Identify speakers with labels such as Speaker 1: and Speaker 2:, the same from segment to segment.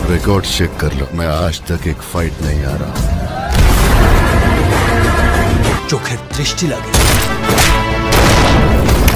Speaker 1: Record check कर लो, मैं आज तक एक फाइट नहीं आ रहा।
Speaker 2: চোখের দৃষ্টি লাগে।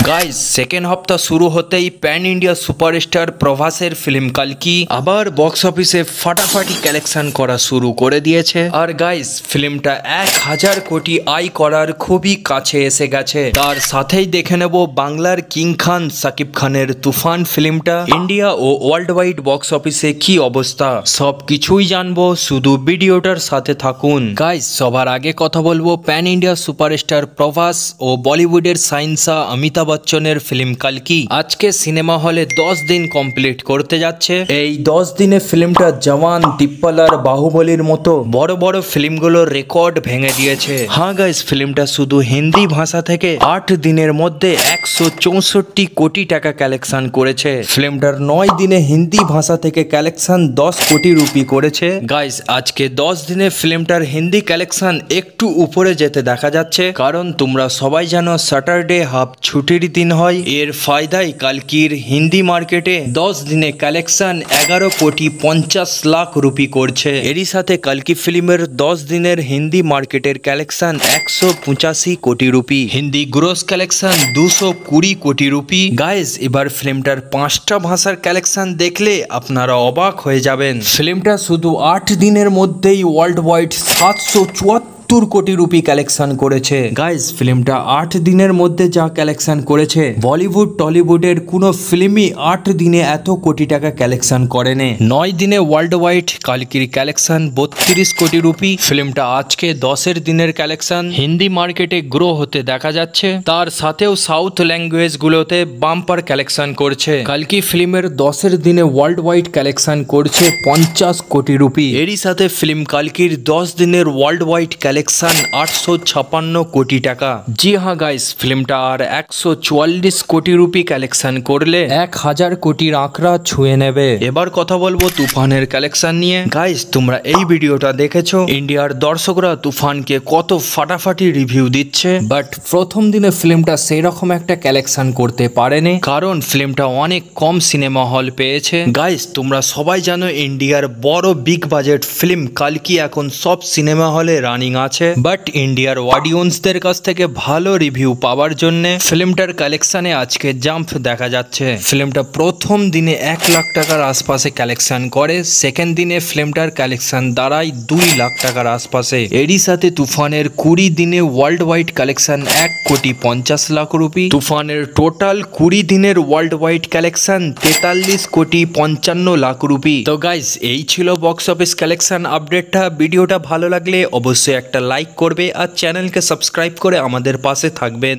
Speaker 2: গাইস সেকেন্ড হপ্তাহ শুরু হতেই প্যান ইন্ডিয়া সুপারস্টার প্রভাসের ফিল্ম কালকি আবার বক্স অফিসে ফাটাফাটি কালেকশন করা শুরু করে দিয়েছে। আর গাইস ফিল্মটা 1000 কোটি আয় করার খুবই কাছে এসে গেছে। তার সাথেই দেখে নেব বাংলার কিং খান সাকিব খানের তুফান ফিল্মটা ইন্ডিয়া ও ওয়ার্ল্ড ওয়াইড বক্স অফিসে কি অবস্থা, সব কিছুই জানবো, শুধু ভিডিওটার সাথে থাকুন। গাইস সবার আগে কথা বলবো প্যান ইন্ডিয়া সুপারস্টার প্রভাস ও বলিউডের সাইন্সা অমিতাভ বচ্চনের ফিল্ম কালকি আজকে সিনেমা হলে 10 দিন কমপ্লিট করতে যাচ্ছে। এই 10 দিনে ফিল্মটা জওয়ান, ট্রিপল আর, বাহুবলীর মতো বড় বড় ফিল্মগুলোর রেকর্ড ভেঙে দিয়েছে। হ্যাঁ গাইস ফিল্মটা শুধু হিন্দি ভাষা থেকে 8 দিনের মধ্যে 164 কোটি টাকা কালেকশন করেছে। ফিল্মটার 9 দিনে হিন্দি ভাষা থেকে কালেকশন 10 কোটি রুপি করেছে। গাইস আজকে 10 দিনে ফিল্মটার হিন্দি কালেকশন একটু উপরে যেতে দেখা যাচ্ছে, কারণ তোমরা সবাই জানো স্যাটারডে হাফ ছুটির দিন হয়। এর ফায়দায় কালকির হিন্দি মার্কেটে 10 দিনে কালেকশন 11 কোটি 50 লাখ রুপি করছে। এরই সাথে কালকি ফিল্মের 10 দিনের হিন্দি মার্কেটের কালেকশন 185 কোটি রুপি, হিন্দি গ্রোস কালেকশন 220 কোটি রুপি। গাইস এবার ফিল্মটার 5টা ভাষার কালেকশন দেখলে আপনারা অবাক হয়ে যাবেন। ফিল্মটা শুধু 8 দিনের মধ্যেই ওয়ার্ল্ড ওয়াইড 774 কোটি রুপি কালেকশন করেছে। গাইস ফিল্মটা 8 দিনের মধ্যে যা কালেকশন করেছে, বলিউড টলিউডের কোনো ফিল্মই 8 দিনে এত কোটি টাকা কালেকশন করেনি। 9 দিনে ওয়ার্ল্ড ওয়াইড কালকির কালেকশন 32 কোটি রুপি। ফিল্মটা আজকে 10 দিনের কালেকশন হিন্দি মার্কেটে গ্রো হতে দেখা যাচ্ছে। তার সাথেও সাউথ ল্যাঙ্গুয়েজ গুলোতে বাম্পার কালেকশন করছে। কালকি ফিল্মের 10 দিনে ওয়ার্ল্ড ওয়াইড কালেকশন করছে 50 কোটি রুপি। এরই সাথে ফিল্ম কালকির 10 দিনের ওয়ার্ল্ড ওয়াইড কালেকশন 856 কোটি টাকা। জি হ্যাঁ গাইস ফিল্মটা আর 144 কোটি রুপি কালেকশন করলে 1000 কোটির আঁকড়া ছুঁয়ে নেবে। এবার কথা বলবো তুফানের কালেকশন নিয়ে। গাইস তোমরা এই ভিডিওটা দেখেছো, ইন্ডিয়ার দর্শকরা তুফানকে কত ফাটাফাটি রিভিউ দিচ্ছে, বাট প্রথম দিনে ফিল্মটা সেই রকম একটা কালেকশন করতে পারেনি, কারণ ফিল্মটা অনেক কম সিনেমা হল পেয়েছে। গাইস তোমরা সবাই জানো ইন্ডিয়ার বড় বিগ বাজেট ফিল্ম কালকি এখন সব সিনেমা হলে রানিং আছে, বাট ইন্ডিয়ার অডিয়েন্সদের কাছ থেকে ভালো রিভিউ পাওয়ার জন্য ফিল্মটার কালেকশনে আজকে জাম্প দেখা যাচ্ছে। ফিল্মটা প্রথম দিনে 1 লাখ টাকার আশপাশে কালেকশন করে, সেকেন্ড দিনে ফিল্মটার কালেকশন দাঁড়ায় 2 লাখ টাকার আশপাশে। এরই সাথে তুফানের 20 দিনে ওয়ার্ল্ড ওয়াইড কালেকশন 1 কোটি 50 লাখ রুপি। তুফানের টোটাল 20 দিনের ওয়ার্ল্ড ওয়াইড কালেকশন 43 কোটি 55 লাখ রুপি। তো গাইজ এই ছিল বক্স অফিস কালেকশন আপডেটটা। ভিডিওটা ভালো লাগলে অবশ্যই একটা লাইক করবে আর চ্যানেলকে সাবস্ক্রাইব করে আমাদের পাশে থাকবেন।